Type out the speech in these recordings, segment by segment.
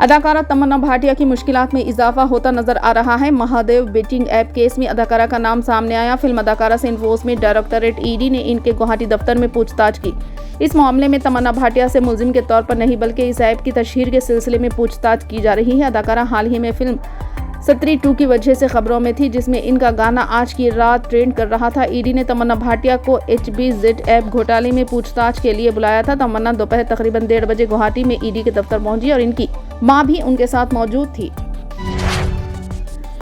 अदाकारा तमन्ना भाटिया की मुश्किलात में इजाफा होता नजर आ रहा है। महादेव बेटिंग ऐप केस में अदाकारा का नाम सामने आया। फिल्म अदाकारा से इन्फोर्समेंट डायरेक्टरेट ईडी ने इनके गुवाहाटी दफ्तर में पूछताछ की। इस मामले में तमन्ना भाटिया से मुलजिम के तौर पर नहीं बल्कि इस ऐप की तशहीर के सिलसिले में पूछताछ की जा रही है। अदाकारा हाल ही में फिल्म सत्री 2 की वजह से खबरों में थी, जिसमें इनका गाना आज की रात ट्रेंड कर रहा था। ईडी ने तमन्ना भाटिया को HBZ ऐप घोटाले में पूछताछ के लिए बुलाया था। तमन्ना दोपहर तकरीबन 1:30 बजे गुवाहाटी में ईडी के दफ्तर पहुंची और इनकी मां भी उनके साथ मौजूद थी।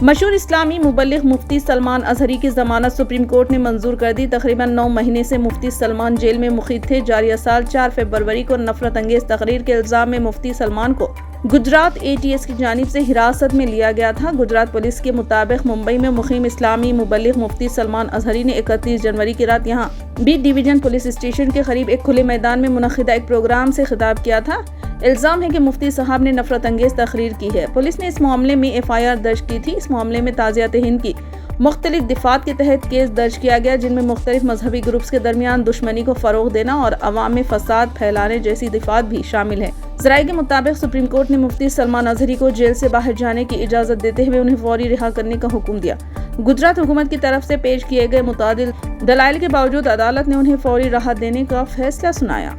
मशहूर इस्लामी मुबल्लिग मुफ्ती सलमान अजहरी की जमानत सुप्रीम कोर्ट ने मंजूर कर दी। तकरीबन 9 महीने से मुफ्ती सलमान जेल में मुक़ीद थे। जारिया साल 4 फरवरी को नफरत अंगेज तकरीर के इल्जाम में मुफ्ती सलमान को गुजरात ATS की जानिब से हिरासत में लिया गया था। गुजरात पुलिस के मुताबिक मुंबई में मुकीम इस्लामी मुबल्लिग मुफ्ती सलमान अजहरी ने 31 जनवरी की रात यहाँ B डिवीजन पुलिस स्टेशन के करीब एक खुले मैदान में मुनक़िदा एक प्रोग्राम से खिताब किया था। इल्जाम है कि मुफ्ती साहब ने नफरत अंगेज तकरीर की है। पुलिस ने इस मामले में FIR दर्ज की थी। इस मामले में ताज़ियात हिंद की मुख्तलिफ दिफात के तहत केस दर्ज किया गया, जिनमें मुख्तलिफ मजहबी ग्रुप्स के दरमियान दुश्मनी को फरोग देना और अवाम में फसाद फैलाने जैसी दिफात भी शामिल है। ज़राए के मुताबिक सुप्रीम कोर्ट ने मुफ्ती सलमान अजहरी को जेल से बाहर जाने की इजाज़त देते हुए उन्हें फौरी रिहा करने का हुक्म दिया। गुजरात हुकूमत की तरफ से पेश किए गए मुतादिल दलाइल के बावजूद अदालत ने उन्हें फौरी राहत देने का फैसला सुनाया।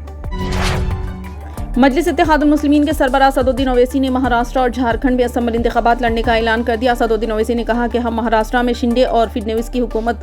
मजलिस इत्तेहादुल मुस्लिमीन के सरबराह असदुद्दीन ओवैसी ने महाराष्ट्र और झारखंड में असम्बली इंतखाबात लड़ने का ऐलान कर दिया। असदुद्दीन ओवैसी ने कहा कि हम महाराष्ट्र में शिंदे और फडणवीस की हुकूमत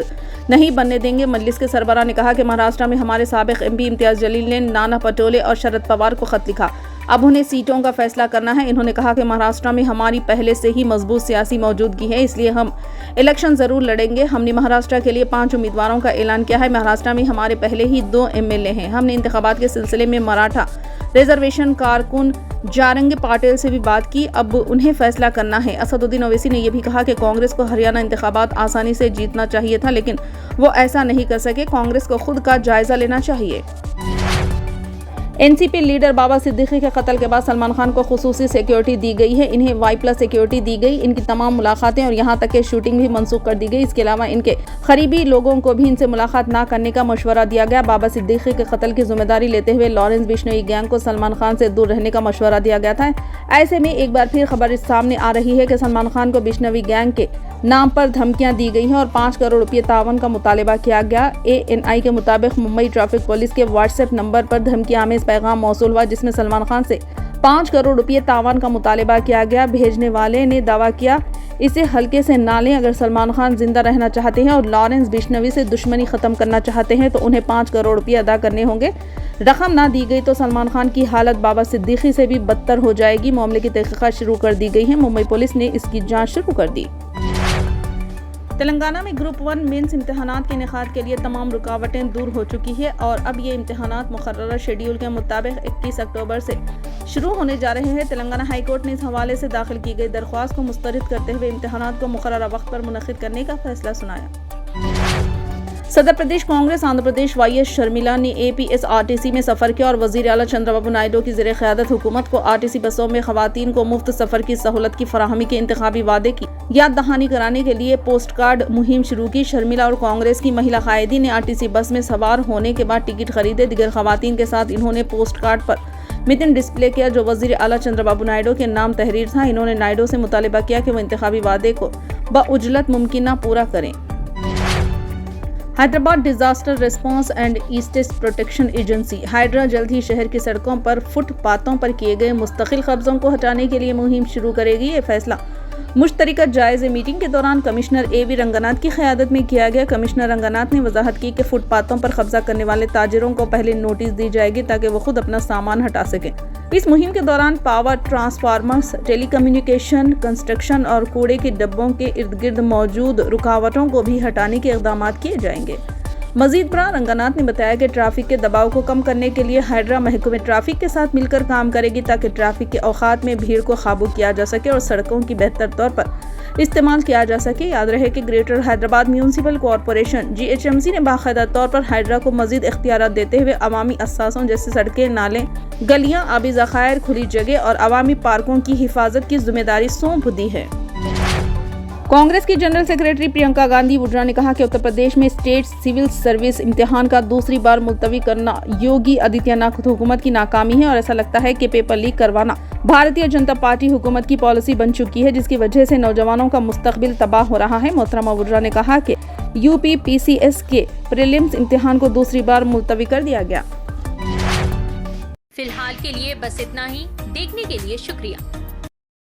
नहीं बनने देंगे। मजलिस के सरबराह ने कहा कि महाराष्ट्र में हमारे साबिक MP इम्तियाज जलील ने नाना पटोले और शरद पवार को खत लिखा, अब उन्हें सीटों का फैसला करना है। इन्होंने कहा कि महाराष्ट्र में हमारी पहले से ही मजबूत सियासी मौजूदगी है, इसलिए हम इलेक्शन जरूर लड़ेंगे। हमने महाराष्ट्र के लिए 5 उम्मीदवारों का ऐलान किया है। महाराष्ट्र में हमारे पहले ही 2 MLA हैं। हमने इंतखाबात के सिलसिले में मराठा रिजर्वेशन कारकुन जारंग पाटिल से भी बात की, अब उन्हें फैसला करना है। असदुद्दीन ओवैसी ने यह भी कहा कि कांग्रेस को हरियाणा इंतखाबात आसानी से जीतना चाहिए था, लेकिन वो ऐसा नहीं कर सके। कांग्रेस को खुद का जायजा लेना चाहिए। NCP लीडर बाबा सिद्दीकी के कत्ल के बाद सलमान खान को खुसूसी सिक्योरिटी दी गई है। इन्हें Y+ सिक्योरिटी दी गई। इनकी तमाम मुलाकातें और यहाँ तक कि शूटिंग भी मनसूख कर दी गई। इसके अलावा इनके करीबी लोगों को भी इनसे मुलाकात ना करने का मशवरा दिया गया। बाबा सिद्दीकी के कत्ल की जिम्मेदारी लेते हुए लॉरेंस बिश्नोई गैंग को सलमान खान से दूर रहने का मशवरा दिया गया था। ऐसे में एक बार फिर खबर सामने आ रही है कि सलमान खान को बिश्नोई गैंग के नाम पर धमकियां दी गई हैं और 5 करोड़ रुपये तावन का मुतालबा किया गया। ANI के मुताबिक मुंबई ट्रैफिक पुलिस के WhatsApp नंबर पर धमकी आमेज पैगाम मौसूल हुआ, जिसमें सलमान खान से 5 करोड़ रुपये तावन का मुतालबा किया गया। भेजने वाले ने दावा किया, इसे हल्के से ना लें। अगर सलमान खान जिंदा रहना चाहते हैं और लॉरेंस बिश्नोई से दुश्मनी खत्म करना चाहते हैं तो उन्हें 5 करोड़ रुपये अदा करने होंगे। रकम ना दी गई तो सलमान खान की हालत बाबा सिद्दीकी से भी बदतर हो जाएगी। मामले की तहकीकात शुरू कर दी गई है। मुंबई पुलिस ने इसकी जाँच शुरू कर दी। तेलंगाना में ग्रुप 1 मेंस इम्तहानात के इनेकाद के लिए तमाम रुकावटें दूर हो चुकी है और अब ये इम्तहानात मुकर्रर शेड्यूल के मुताबिक 21 अक्टूबर से शुरू होने जा रहे हैं। तेलंगाना हाई कोर्ट ने इस हवाले से दाखिल की गई दरख्वास्त को मुस्तरद करते हुए इम्तहानात को मुकर्रर वक्त पर मुनक्किद करने का फैसला सुनाया। सदर प्रदेश कांग्रेस आंध्र प्रदेश YS शर्मिला ने APSRTC में सफर किया और वजीर आला चंद्रबाबू नायडू की ज़ेरे क़यादत हुकूमत को RTC बसों में खवातीन को मुफ्त सफर की सहूलत की फराहमी के इंतखाबी वादे की याद दहानी कराने के लिए पोस्ट कार्ड मुहिम शुरू की। शर्मिला और कांग्रेस की महिला कायदीन ने RTC बस में सवार होने के बाद टिकट खरीदे। दिगर खवातीन के साथ इन्होंने पोस्ट कार्ड पर मितन डिस्प्ले किया जो वजीर आला चंद्रबाबू नायडू के नाम तहरीर था। इन्होंने नायडू से मुतालिबा किया कि वो इंतखाबी वादे को बउजलत मुमकिन पूरा करें। Hyderabad disaster response and estate protection agency hydra जल्द ही शहर की सड़कों पर फुटपाथों पर किए गए मुस्तकिल कब्जों को हटाने के लिए मुहिम शुरू करेगी। ये फैसला मुश्तरका जायज़े मीटिंग के दौरान कमिश्नर AV रंगनाथ की क़यादत में किया गया। कमिश्नर रंगनाथ ने वजाहत की कि फुटपाथों पर कब्जा करने वाले ताजिरों को पहले नोटिस दी जाएगी ताकि वो खुद अपना सामान हटा सकें। इस मुहिम के दौरान पावर ट्रांसफार्मर्स, टेलीकम्युनिकेशन, कंस्ट्रक्शन और कूड़े के डब्बों के इर्द गिर्द मौजूद रुकावटों को भी हटाने के इक़दाम किए जाएंगे। मजीद बराह रंगनाथ ने बताया कि ट्रैफिक के दबाव को कम करने के लिए हाइड्रा महकमे ट्रैफिक के साथ मिलकर काम करेगी ताकि ट्रैफिक के औकात में भीड़ को काबू किया जा सके और सड़कों की बेहतर तौर पर इस्तेमाल किया जा सके। याद रहे कि greater Hyderabad municipal corporation GHMC ने बाकायदा तौर पर हाइड्रा को मजीद इख्तियारात देते हुए अवामी असासों जैसे सड़कें, नाले, गलियां, आबी ज़खायर, खुली जगह और अवामी पार्कों की हिफाजत की जिम्मेदारी सौंप दी है। कांग्रेस की जनरल सेक्रेटरी प्रियंका गांधी वड्रा ने कहा कि उत्तर प्रदेश में स्टेट सिविल सर्विस इम्तिहान का दूसरी बार मुलतवी करना योगी आदित्यनाथ हुकूमत की नाकामी है और ऐसा लगता है कि पेपर लीक करवाना भारतीय जनता पार्टी हुकूमत की पॉलिसी बन चुकी है, जिसकी वजह से नौजवानों का मुस्तकबिल तबाह हो रहा है। मोहतरमा वड्रा ने कहा कि यूपी PCS के प्रीलिम्स इम्तिहान को दूसरी बार मुलतवी कर दिया गया। फिलहाल के लिए बस इतना ही। देखने के लिए शुक्रिया।